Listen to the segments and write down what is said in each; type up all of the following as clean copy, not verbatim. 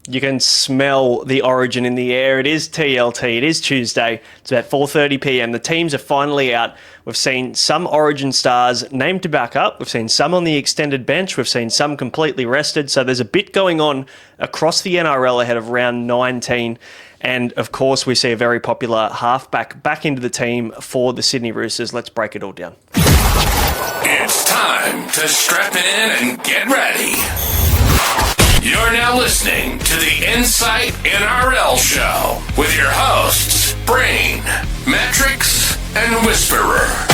You can smell the origin in the air. It is TLT. It is Tuesday. It's about 4:30 p.m. The teams are finally out. We've seen some origin stars named to back up. We've seen some on the extended bench. We've seen some completely rested. So there's a bit going on across the NRL ahead of round 19. And of course, we see a very popular halfback back into the team for the Sydney Roosters. Let's break it all down. It's time to strap in and get ready. You're now listening to the Insight NRL Show with your hosts, Brain, Metrics, and Whisperer.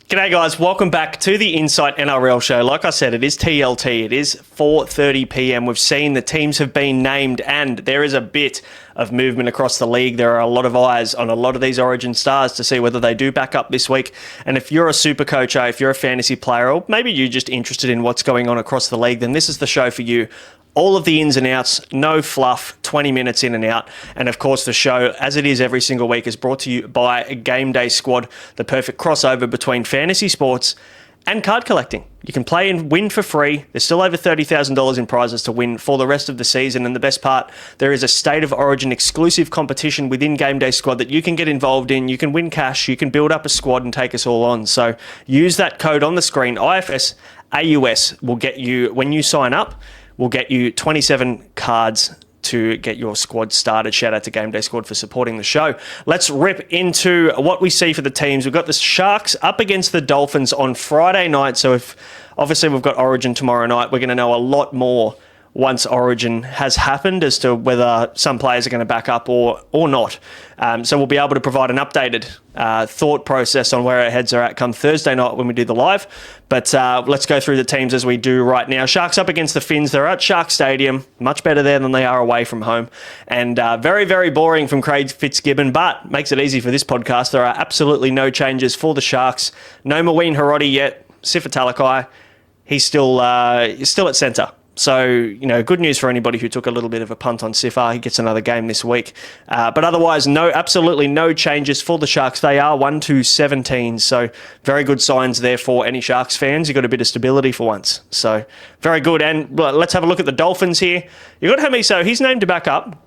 G'day guys, welcome back to the Insight NRL Show. Like I said, it is TLT, it is 4:30 p.m. We've seen the teams have been named and there is a bit of movement across the league. There are a lot of eyes on a lot of these origin stars to see whether they do back up this week. And if you're a Supercoach, if you're a fantasy player, or maybe you're just interested in what's going on across the league, then this is the show for you. All of the ins and outs, no fluff, 20 minutes in and out. And of course, the show, as it is every single week, is brought to you by Game Day Squad, the perfect crossover between fantasy sports and card collecting. You can play and win for free. There's still over $30,000 in prizes to win for the rest of the season. And the best part, there is a State of Origin exclusive competition within Game Day Squad that you can get involved in. You can win cash. You can build up a squad and take us all on. So use that code on the screen, IFS AUS, will get you, when you sign up, we'll get you 27 cards to get your squad started. Shout out to Game Day Squad for supporting the show. Let's rip into what we see for the teams. We've got the Sharks up against the Dolphins on Friday night. So if obviously we've got Origin tomorrow night, we're going to know a lot more once Origin has happened as to whether some players are going to back up or not. So we'll be able to provide an updated thought process on where our heads are at come Thursday night when we do the live. But let's go through the teams as we do right now. Sharks up against the Finns. They're at Shark Stadium. Much better there than they are away from home. And very, very boring from Craig Fitzgibbon, but makes it easy for this podcast. There are absolutely no changes for the Sharks. No Maween Harodi yet. Sifa Talakai, he's still at centre. So, you know, good news for anybody who took a little bit of a punt on Sifa. He gets another game this week. But otherwise, absolutely no changes for the Sharks. They are 1-17, so very good signs there for any Sharks fans. You've got a bit of stability for once. So, very good. And let's have a look at the Dolphins here. You've got Hamiso. He's named to back up.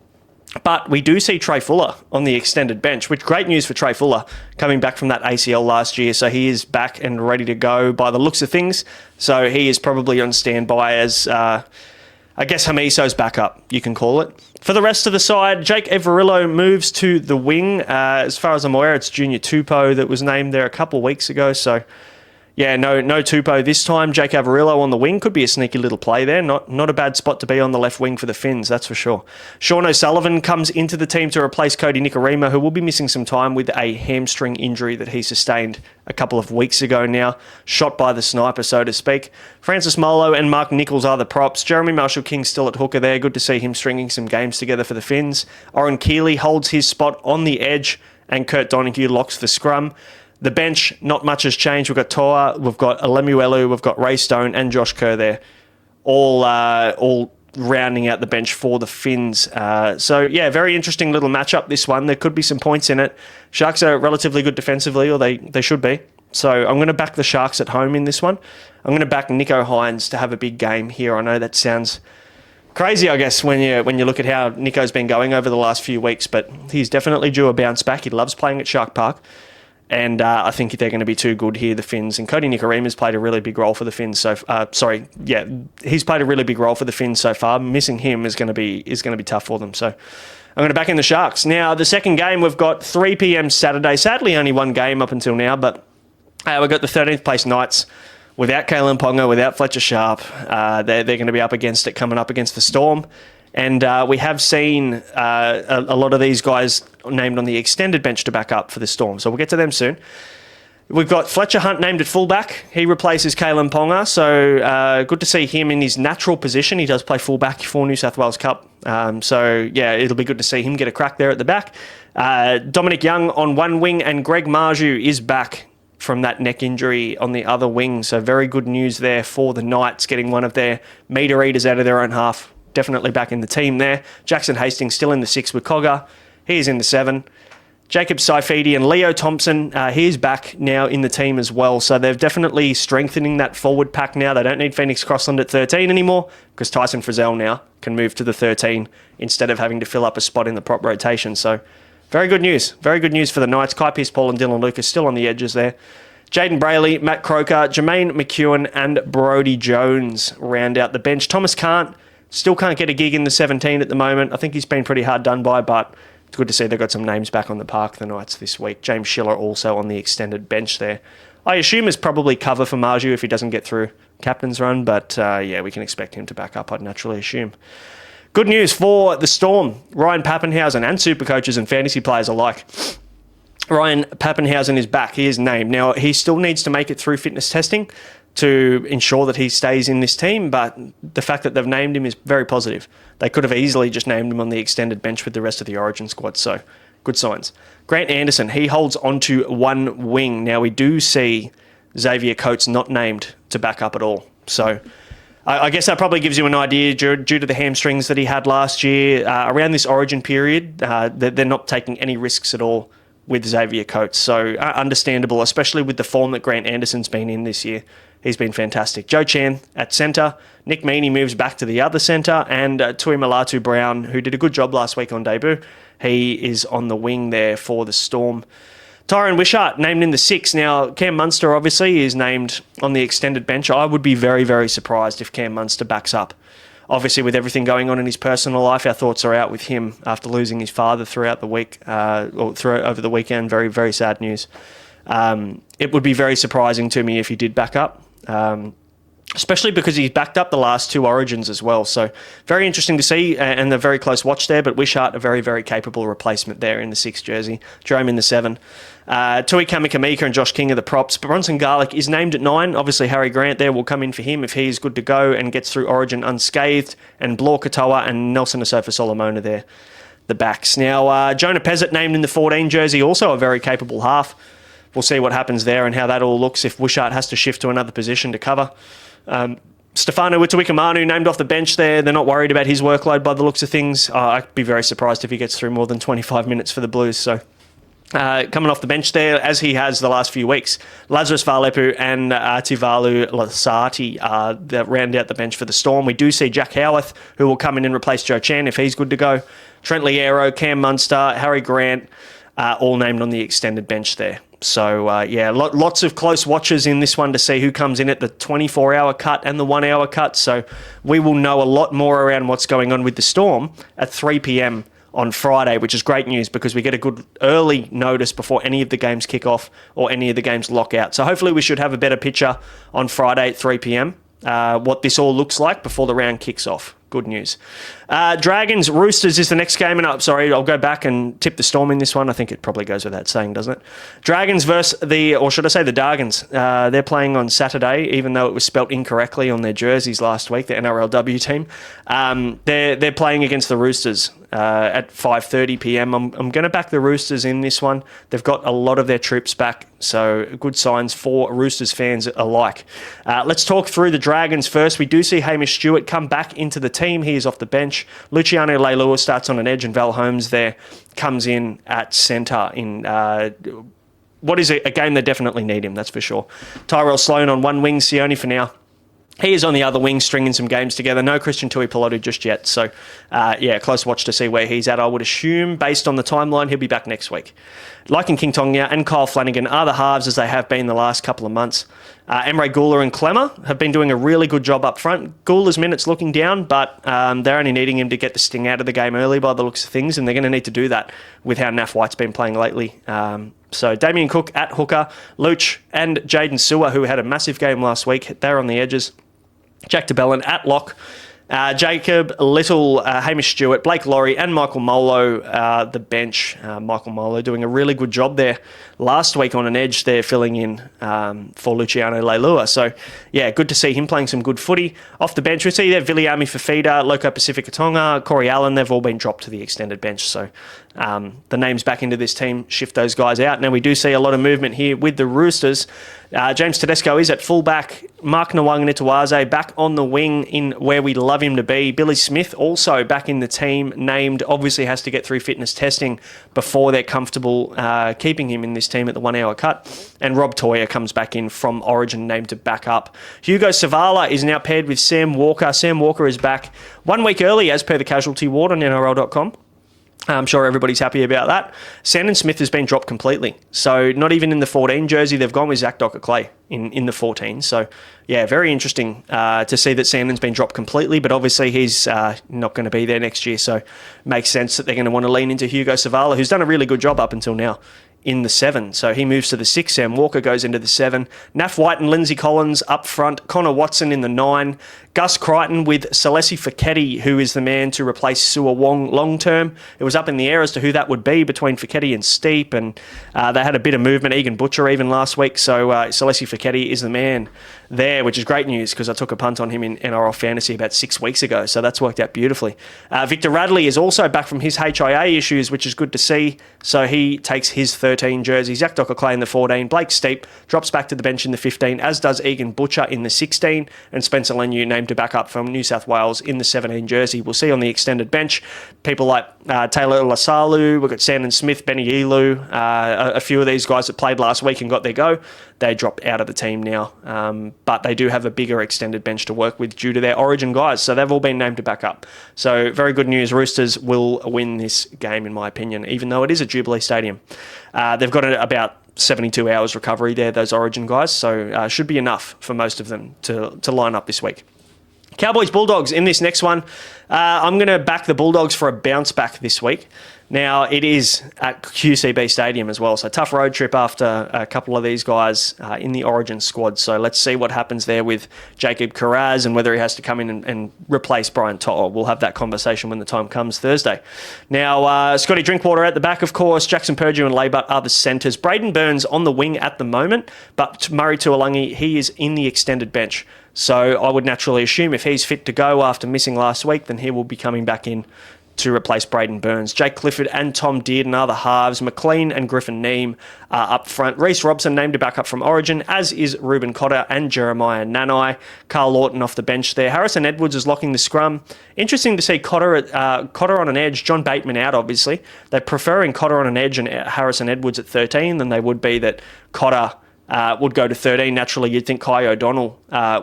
But we do see Trey Fuller on the extended bench, which great news for Trey Fuller coming back from that ACL last year. So he is back and ready to go by the looks of things. So he is probably on standby as, I guess, Hamiso's backup, you can call it. For the rest of the side, Jake Averillo moves to the wing. As far as I'm aware, it's Junior Tupou that was named there a couple of weeks ago. So yeah, no Tupou this time. Jake Averillo on the wing could be a sneaky little play there. Not a bad spot to be on the left wing for the Finns, that's for sure. Sean O'Sullivan comes into the team to replace Cody Nikorima, who will be missing some time with a hamstring injury that he sustained a couple of weeks ago now. Shot by the sniper, so to speak. Francis Molo and Mark Nichols are the props. Jeremy Marshall-King still at hooker there. Good to see him stringing some games together for the Finns. Oren Keeley holds his spot on the edge, and Kurt Donahue locks the scrum. The bench, not much has changed. We've got Toa, we've got Alemuelu, we've got Ray Stone and Josh Kerr there, all rounding out the bench for the Finns. So, yeah, very interesting little matchup, this one. There could be some points in it. Sharks are relatively good defensively, or they should be. So I'm going to back the Sharks at home in this one. I'm going to back Nico Hines to have a big game here. I know that sounds crazy, I guess, when you look at how Nico's been going over the last few weeks, but he's definitely due a bounce back. He loves playing at Shark Park. And I think they're going to be too good here, the Finns. And Cody Nikorima's played a really big role for the Finns. He's played a really big role for the Finns so far. Missing him is going to be tough for them. So I'm going to back in the Sharks. Now, the second game, we've got 3 p.m. Saturday. Sadly, only one game up until now, but we've got the 13th place Knights without Kalen Ponga, without Fletcher Sharp. They're going to be up against it, coming up against the Storm. And we have seen a lot of these guys named on the extended bench to back up for the Storm. So we'll get to them soon. We've got Fletcher Hunt named at fullback. He replaces Kalen Ponga. So good to see him in his natural position. He does play fullback for New South Wales Cup. It'll be good to see him get a crack there at the back. Dominic Young on one wing, and Greg Marju is back from that neck injury on the other wing. So very good news there for the Knights, getting one of their meter eaters out of their own half. Definitely back in the team there. Jackson Hastings still in the 6 with Cogger. He's in the 7. Jacob Saifidi and Leo Thompson, he's back now in the team as well. So they're definitely strengthening that forward pack now. They don't need Phoenix Crossland at 13 anymore because Tyson Frizzell now can move to the 13 instead of having to fill up a spot in the prop rotation. So very good news. Very good news for the Knights. Kai Pearce-Paul and Dylan Lucas still on the edges there. Jaden Brayley, Matt Croker, Jermaine McEwen and Brodie Jones round out the bench. Thomas still can't get a gig in the 17 at the moment. I think he's been pretty hard done by, but it's good to see they've got some names back on the park, the Knights, this week. James Schiller also on the extended bench there. I assume is probably cover for Marju if he doesn't get through captain's run, but we can expect him to back up, I'd naturally assume. Good news for the Storm. Ryan Pappenhausen and Supercoaches and fantasy players alike. Ryan Pappenhausen is back. He is named. Now, he still needs to make it through fitness testing to ensure that he stays in this team, but the fact that they've named him is very positive. They could have easily just named him on the extended bench with the rest of the Origin squad, so good signs. Grant Anderson, he holds onto one wing. Now, we do see Xavier Coates not named to back up at all, so I guess that probably gives you an idea due to the hamstrings that he had last year. Around this Origin period, they're not taking any risks at all with Xavier Coates, so understandable, especially with the form that Grant Anderson's been in this year. He's been fantastic. Joe Chan at centre. Nick Meaney moves back to the other centre. And Tui Malatu Brown, who did a good job last week on debut, he is on the wing there for the Storm. Tyrone Wishart named in the 6. Now, Cam Munster obviously is named on the extended bench. I would be very, very surprised if Cam Munster backs up. Obviously, with everything going on in his personal life, our thoughts are out with him after losing his father throughout the week, over the weekend. Very, very sad news. It would be very surprising to me if he did back up. Especially because he's backed up the last 2 Origins as well. So very interesting to see, and a very close watch there, but Wishart, a very, very capable replacement there in the 6 jersey. Jerome in the 7. Tui Kamikamika and Josh King are the props. Bronson Garlick is named at 9. Obviously, Harry Grant there will come in for him if he is good to go and gets through Origin unscathed. And Blor Katoa and Nelson Asofa Solomona there, the backs. Now, Jonah Pezzett named in the 14 jersey, also a very capable half. We'll see what happens there and how that all looks if Wishart has to shift to another position to cover. Stefano Wituikamanu named off the bench there. They're not worried about his workload by the looks of things. I'd be very surprised if he gets through more than 25 minutes for the Blues. So coming off the bench there, as he has the last few weeks, Lazarus Valepu and Ativalu Lasati round out the bench for the Storm. We do see Jack Howarth, who will come in and replace Joe Chan if he's good to go. Trent Liero, Cam Munster, Harry Grant, all named on the extended bench there. So, lots of close watches in this one to see who comes in at the 24-hour cut and the 1-hour cut. So we will know a lot more around what's going on with the Storm at 3 p.m. on Friday, which is great news because we get a good early notice before any of the games kick off or any of the games lock out. So hopefully we should have a better picture on Friday at 3 p.m. What this all looks like before the round kicks off. Good news. Dragons, Roosters is the next game. And I'll go back and tip the Storm in this one. I think it probably goes without saying, doesn't it? Dragons versus the Dargans. They're playing on Saturday, even though it was spelt incorrectly on their jerseys last week, the NRLW team. They're playing against the Roosters at 5:30 p.m. I'm going to back the Roosters in this one. They've got a lot of their troops back, so good signs for Roosters fans alike. Let's talk through the Dragons first. We do see Hamish Stewart come back into the team. He is off the bench. Luciano Leilua starts on an edge, and Val Holmes there comes in at centre in what is a game they definitely need him, that's for sure. Tyrell Sloan on one wing, Sione for now. He is on the other wing, stringing some games together. No Christian Tuipulotu just yet. So, close watch to see where he's at. I would assume, based on the timeline, he'll be back next week. Lycan King Tonga and Kyle Flanagan are the halves as they have been the last couple of months. Emre Gula and Clemmer have been doing a really good job up front. Gula's minutes looking down, but they're only needing him to get the sting out of the game early by the looks of things, and they're going to need to do that with how Naf White's been playing lately. So Damien Cook at hooker, Luch and Jaden Sewer, who had a massive game last week, they're on the edges. Jack DeBellin at lock. Jacob Little, Hamish Stewart, Blake Laurie and Michael Molo, the bench. Michael Molo doing a really good job there last week on an edge there, filling in for Luciano Leilua. So, good to see him playing some good footy. Off the bench, we see there Viliami Fafita, Loco Pacifica Tonga, Corey Allen, they've all been dropped to the extended bench. So, the names back into this team, shift those guys out. Now, we do see a lot of movement here with the Roosters. James Tedesco is at fullback. Mark Nawang-Nituaze back on the wing in where we love him to be. Billy Smith also back in the team, named. Obviously has to get through fitness testing before they're comfortable keeping him in this team at the 1 hour cut. And Rob Toya comes back in from Origin, named to back up. Hugo Savala is now paired with Sam Walker. Sam Walker is back 1 week early as per the casualty ward on NRL.com. I'm sure everybody's happy about that. Sandon Smith has been dropped completely. So not even in the 14 jersey, they've gone with Zach Docker-Clay in the 14. So, yeah, very interesting to see that Sandon's been dropped completely, but obviously he's not going to be there next year. So it makes sense that they're going to want to lean into Hugo Savala, who's done a really good job up until now in the 7. So he moves to the 6. Sam Walker goes into the 7. Naf White and Lindsay Collins up front. Connor Watson in the 9. Gus Crichton with Celesi Feketi, who is the man to replace Sua Wong long-term. It was up in the air as to who that would be between Feketi and Steep, and they had a bit of movement. Egan Butcher even last week. So Celesi Feketi is the man there, which is great news because I took a punt on him in NRL Fantasy about 6 weeks ago. So that's worked out beautifully. Victor Radley is also back from his HIA issues, which is good to see. So he takes his 13 jersey. Zach Docker-Clay in the 14. Blake Steep drops back to the bench in the 15, as does Egan Butcher in the 16. And Spencer Leniu named to back up from New South Wales in the 17 jersey. We'll see on the extended bench people like Taylor Lasalu, we've got Sandon Smith, Benny Elu, a few of these guys that played last week and got their go. They dropped out of the team now, but they do have a bigger extended bench to work with due to their Origin guys, so they've all been named to back up. So very good news. Roosters will win this game, in my opinion, even though it is at Jubilee Stadium. They've got about 72 hours recovery there, those Origin guys, so should be enough for most of them to line up this week. Cowboys Bulldogs in this next one. I'm going to back the Bulldogs for a bounce back this week. Now, it is at QCB Stadium as well, so tough road trip after a couple of these guys in the Origin squad. So let's see what happens there with Jacob Carraz and whether he has to come in and replace Brian To'o. We'll have that conversation when the time comes Thursday. Now, Scotty Drinkwater at the back, of course. Jackson Purdue and Laybutt are the centres. Braden Burns on the wing at the moment, but Murray Tuolangi, he is in the extended bench. So I would naturally assume if he's fit to go after missing last week, then he will be coming back in to replace Braden Burns. Jake Clifford and Tom Dearden are the halves. McLean and Griffin Neame are up front. Reece Robson named to back up from Origin, as is Ruben Cotter and Jeremiah Nanai. Carl Lawton off the bench there. Harrison Edwards is locking the scrum. Interesting to see Cotter on an edge. John Bateman out, obviously. They're preferring Cotter on an edge and Harrison Edwards at 13 than they would be that Cotter would go to 13. Naturally, you'd think Kai O'Donnell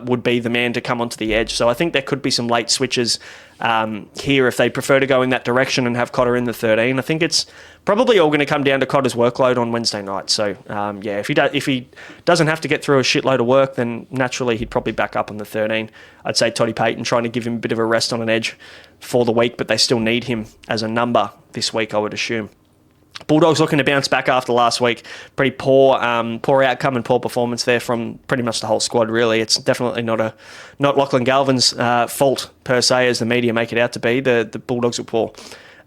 would be the man to come onto the edge. So I think there could be some late switches here if they prefer to go in that direction and have Cotter in the 13. I think it's probably all going to come down to Cotter's workload on Wednesday night. So, if he doesn't have to get through a shitload of work, then naturally he'd probably back up on the 13. I'd say Toddy Payton trying to give him a bit of a rest on an edge for the week, but they still need him as a number this week, I would assume. Bulldogs looking to bounce back after last week. Pretty poor outcome and poor performance there from pretty much the whole squad, really. It's definitely not Lachlan Galvin's fault, per se, as the media make it out to be. The Bulldogs were poor.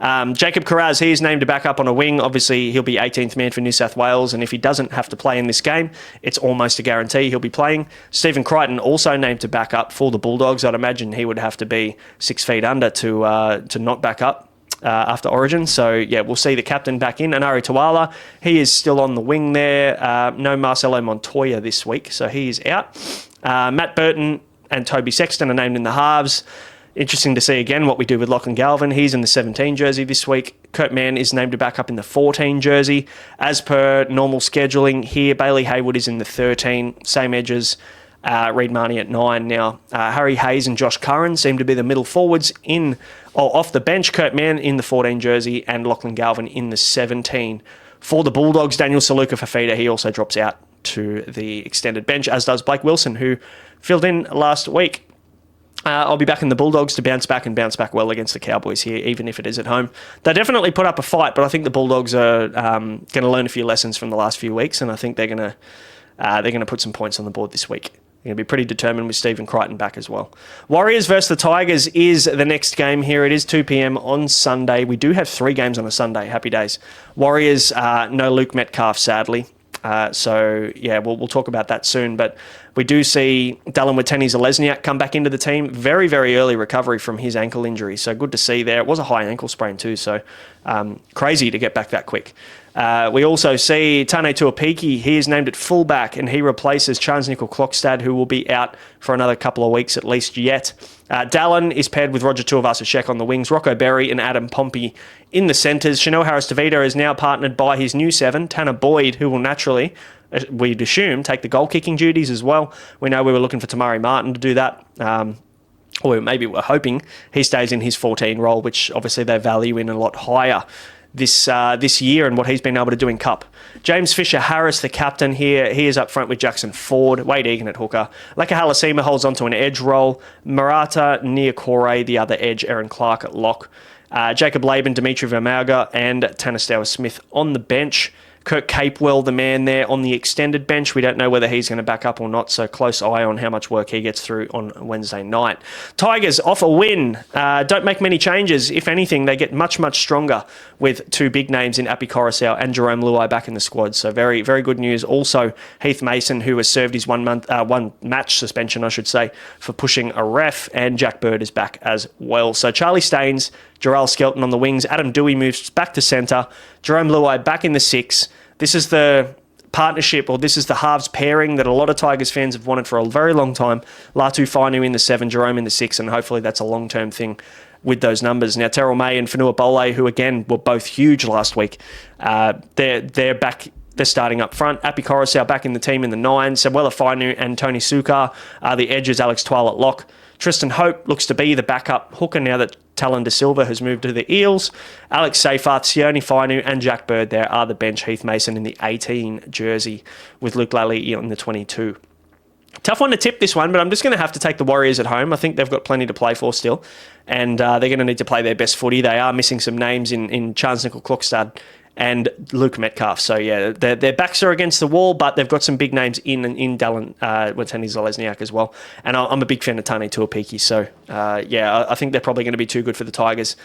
Jacob Carraz, he is named to back up on a wing. Obviously, he'll be 18th man for New South Wales, and if he doesn't have to play in this game, it's almost a guarantee he'll be playing. Stephen Crichton also named to back up for the Bulldogs. I'd imagine he would have to be 6 feet under to not back up after Origin. So, yeah, we'll see the captain back in. Anari Tawala, he is still on the wing there. No Marcelo Montoya this week, so he is out. Matt Burton and Toby Sexton are named in the halves. Interesting to see again what we do with Lachlan Galvin. He's in the 17 jersey this week. Kurt Mann is named to back up in the 14 jersey. As per normal scheduling here, Bailey Haywood is in the 13, same edges. Reid Marnie at 9 now. Harry Hayes and Josh Curran seem to be the middle forwards off the bench. Kurt Mann in the 14 jersey and Lachlan Galvin in the 17. For the Bulldogs, Daniel Saluka Fafita, he also drops out to the extended bench, as does Blake Wilson, who filled in last week. I'll be backing the Bulldogs to bounce back well against the Cowboys here, even if it is at home. They definitely put up a fight, but I think the Bulldogs are going to learn a few lessons from the last few weeks, and I think they're going to put some points on the board this week. They're going to be pretty determined with Stephen Crichton back as well. Warriors versus the Tigers is the next game here. It is 2 p.m. on Sunday. We do have 3 games on a Sunday. Happy days. Warriors, no Luke Metcalf, sadly. We'll talk about that soon. But we do see Dallin Watene-Zelezniak come back into the team. Very, very early recovery from his ankle injury. So good to see there. It was a high ankle sprain too, so crazy to get back that quick. We also see Tane Tuapiki. He is named at fullback and he replaces Charles Nickel-Klokstad, who will be out for another couple of weeks at least yet. Dallin is paired with Roger Tuivasa-Sheck on the wings, Rocco Berry and Adam Pompey in the centres. Chanel Harris-DeVito is now partnered by his new 7, Tanner Boyd, who will naturally, we'd assume, take the goal-kicking duties as well. We know we were looking for Tamari Martin to do that. Or maybe we're hoping he stays in his 14 role, which obviously they value in a lot higher this year and what he's been able to do in Cup. James Fisher-Harris, the captain here, he is up front with Jackson Ford, Wade Egan at hooker. Leka Halasima holds onto an edge role. Marata Niokore, the other edge, Aaron Clark at lock. Jacob Laban, Dimitri Vermauga and Tanastawa Smith on the bench. Kirk Capewell, the man there on the extended bench. We don't know whether he's going to back up or not, so close eye on how much work he gets through on Wednesday night. Tigers off a win. Don't make many changes. If anything, they get much, much stronger with 2 big names in Api Coruscant and Jerome Luai back in the squad. So very, very good news. Also, Heath Mason, who has served his one match suspension, I should say, for pushing a ref, and Jack Bird is back as well. So Charlie Staines, Jarrell Skelton on the wings. Adam Dewey moves back to centre. Jerome Luai back in the 6. This is the partnership, or this is the halves pairing that a lot of Tigers fans have wanted for a very long time. Latu Fainu in the 7, Jerome in the 6, and hopefully that's a long-term thing with those numbers. Now, Terrell May and Fanua Bole, who again were both huge last week, they're back. They're starting up front. Api Coruscant back in the team in the 9. Samuela Fainu and Tony Sukar are the edges. Alex Twal at lock. Tristan Hope looks to be the backup hooker now that Talon De Silva has moved to the Eels. Alex Seyfarth, Sione Fainu and Jack Bird there are the bench. Heath Mason in the 18 jersey with Luke Lally in the 22. Tough one to tip this one, but I'm just going to have to take the Warriors at home. I think they've got plenty to play for still, and they're going to need to play their best footy. They are missing some names in Charles Nickel-Klokstad and Luke Metcalf. So, yeah, their backs are against the wall, but they've got some big names in Dallin Watene-Zelezniak as well. And I'm a big fan of Tane Tuapiki. So, I think they're probably going to be too good for the Tigers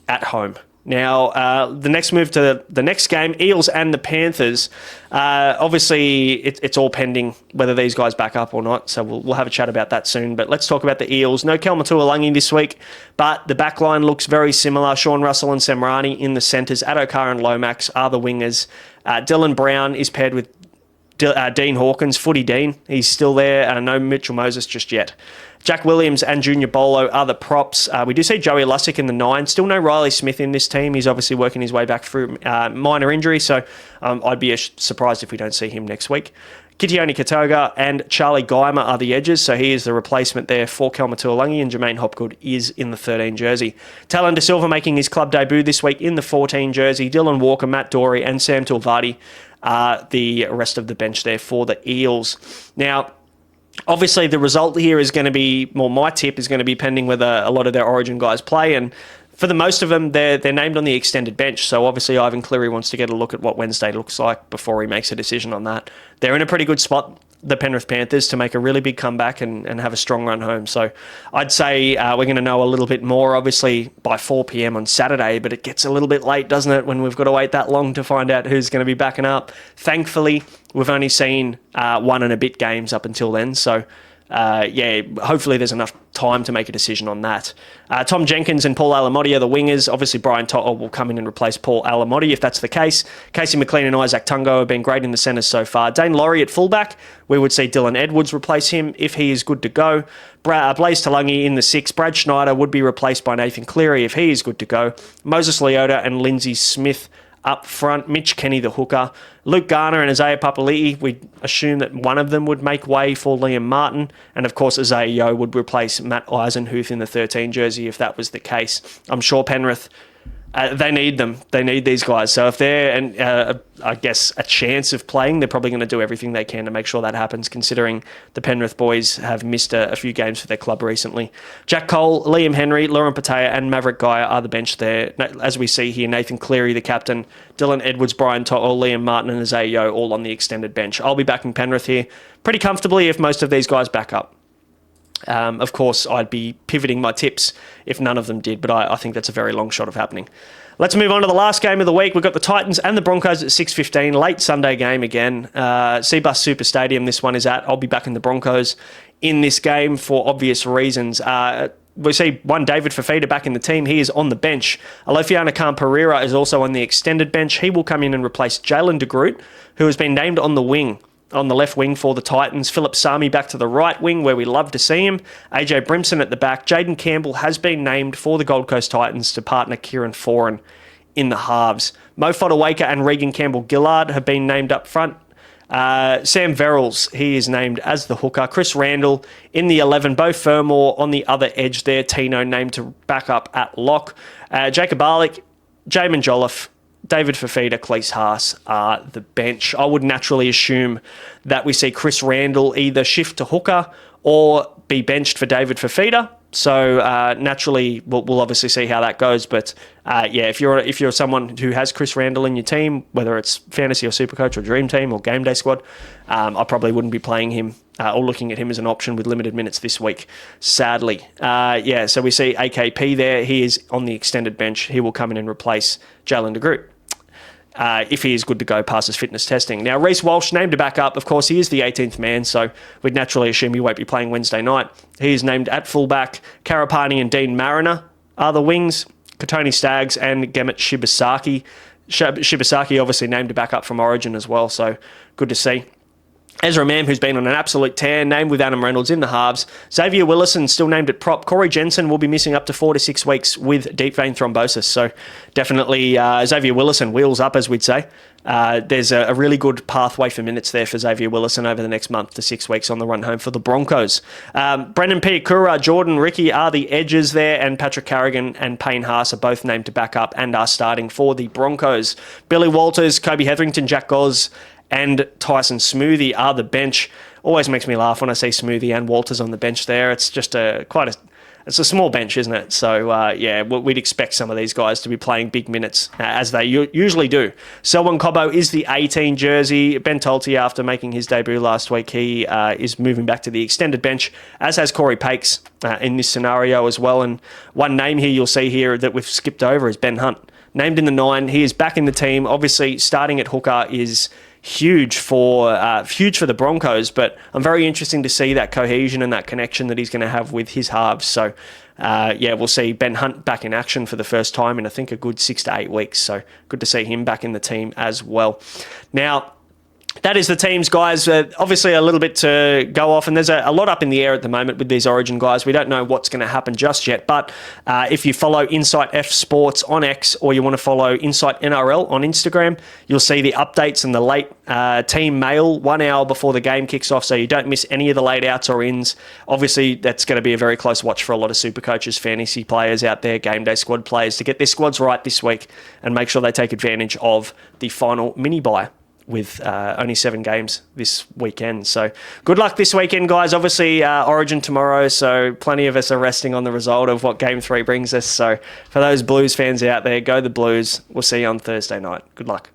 at home. Now, the next move to the next game, Eels and the Panthers. Obviously, it's all pending whether these guys back up or not, so we'll have a chat about that soon. But let's talk about the Eels. No Kelma Tuolangi this week, but the back line looks very similar. Sean Russell and Semrani in the centres. Adokar and Lomax are the wingers. Dylan Brown is paired with Dean Hawkins, Footy Dean. He's still there. No Mitchell Moses just yet. Jack Williams and Junior Bolo are the props. We do see Joey Lussick in the 9. Still no Riley Smith in this team. He's obviously working his way back through minor injury, so I'd be surprised if we don't see him next week. Kitione Katoga and Charlie Geimer are the edges, so he is the replacement there for Kelma Tuolangi, and Jermaine Hopgood is in the 13 jersey. Talon De Silva making his club debut this week in the 14 jersey. Dylan Walker, Matt Dory and Sam Tulvadi are the rest of the bench there for the Eels. Now, obviously, the result here is going to be, well, my tip is going to be pending whether a lot of their Origin guys play, and for the most of them, they're named on the extended bench. So obviously, Ivan Cleary wants to get a look at what Wednesday looks like before he makes a decision on that. They're in a pretty good spot, the Penrith Panthers, to make a really big comeback and have a strong run home. So I'd say we're going to know a little bit more, obviously, by 4 p.m. on Saturday, but it gets a little bit late, doesn't it, when we've got to wait that long to find out who's going to be backing up. Thankfully, we've only seen 1 and a bit games up until then, so hopefully there's enough time to make a decision on that. Tom Jenkins and Paul Alamotti are the wingers. Obviously, Brian To'o will come in and replace Paul Alamotti if that's the case. Casey McLean and Isaac Tungo have been great in the centres so far. Dane Laurie at fullback. We would see Dylan Edwards replace him if he is good to go. Blaze Talangi in the 6. Brad Schneider would be replaced by Nathan Cleary if he is good to go. Moses Leota and Lindsay Smith up front. Mitch Kenny, the hooker. Luke Garner and Isaiah Papali'i, we assume that one of them would make way for Liam Martin. And of course, Isaiah Yeo would replace Matt Eisenhuth in the 13 jersey if that was the case. I'm sure Penrith, they need them. They need these guys. So if they're, I guess, a chance of playing, they're probably going to do everything they can to make sure that happens, considering the Penrith boys have missed a few games for their club recently. Jack Cole, Liam Henry, Lauren Patea and Maverick Geyer are the bench there. As we see here, Nathan Cleary, the captain, Dylan Edwards, Brian To'o, Liam Martin and Isaiah Yeo all on the extended bench. I'll be backing Penrith here pretty comfortably if most of these guys back up. Of course, I'd be pivoting my tips if none of them did, but I think that's a very long shot of happening. Let's move on to the last game of the week. We've got the Titans and the Broncos at 6:15, late Sunday game again. Seabus Super Stadium this one is at. I'll be back in the Broncos in this game for obvious reasons. We see one David Fafita back in the team. He is on the bench. Alofiana Khan-Pereira is also on the extended bench. He will come in and replace Jalen de Groot, who has been named on the wing, on the left wing for the Titans. Philip Sami back to the right wing, where we love to see him. AJ Brimson at the back. Jaden Campbell has been named for the Gold Coast Titans to partner Kieran Foran in the halves. Mo Fodawaker and Regan Campbell-Gillard have been named up front. Sam Verrills, he is named as the hooker. Chris Randall in the 11. Beau Fermor on the other edge there. Tino named to back up at lock. Jacob Arlick, Jamin Jolliffe, David Fafita, Cleese Haas are the bench. I would naturally assume that we see Chris Randall either shift to hooker or be benched for David Fafita. So naturally, we'll obviously see how that goes. But if you're someone who has Chris Randall in your team, whether it's fantasy or Supercoach or Dream Team or Game Day Squad, I probably wouldn't be playing him or looking at him as an option with limited minutes this week, sadly. So we see AKP there. He is on the extended bench. He will come in and replace Jalen de Groot. If he is good to go past his fitness testing. Now, Reece Walsh, named to back up. Of course, he is the 18th man, so we'd naturally assume he won't be playing Wednesday night. He is named at fullback. Karapani and Dean Mariner are the wings. Katoni Staggs and Gemmet Shibasaki. Shibasaki obviously named to back up from Origin as well, so good to see. Ezra Mam, who's been on an absolute tear, named with Adam Reynolds in the halves. Xavier Willison, still named at prop. Corey Jensen will be missing up to 4 to 6 weeks with deep vein thrombosis. So definitely Xavier Willison wheels up, as we'd say. There's a really good pathway for minutes there for Xavier Willison over the next month to 6 weeks on the run home for the Broncos. Brendan Piakura, Jordan Ricky are the edges there, and Patrick Carrigan and Payne Haas are both named to back up and are starting for the Broncos. Billy Walters, Kobe Hetherington, Jack Goz, and Tyson Smoothie are the bench. Always makes me laugh when I see Smoothie and Walters on the bench there. It's just it's a small bench, isn't it? So, we'd expect some of these guys to be playing big minutes, as they usually do. Selwyn Cobbo is the 18 jersey. Ben Tolte, after making his debut last week, he is moving back to the extended bench, as has Corey Pakes in this scenario as well. And one name here you'll see here that we've skipped over is Ben Hunt. Named in the 9, he is back in the team. Obviously, starting at hooker is huge for the Broncos, but I'm very interested to see that cohesion and that connection that he's going to have with his halves. So, we'll see Ben Hunt back in action for the first time in, I think, a good 6 to 8 weeks. So good to see him back in the team as well. Now, that is the teams, guys. Obviously, a little bit to go off, and there's a lot up in the air at the moment with these Origin guys. We don't know what's going to happen just yet, but if you follow Insight F Sports on X, or you want to follow Insight NRL on Instagram, you'll see the updates and the late team mail 1 hour before the game kicks off, so you don't miss any of the late outs or ins. Obviously, that's going to be a very close watch for a lot of super coaches, fantasy players out there, game day squad players, to get their squads right this week and make sure they take advantage of the final mini-bye with only 7 games this weekend. So good luck this weekend, guys. Obviously, Origin tomorrow, so plenty of us are resting on the result of what Game 3 brings us. So for those Blues fans out there, go the Blues. We'll see you on Thursday night. Good luck.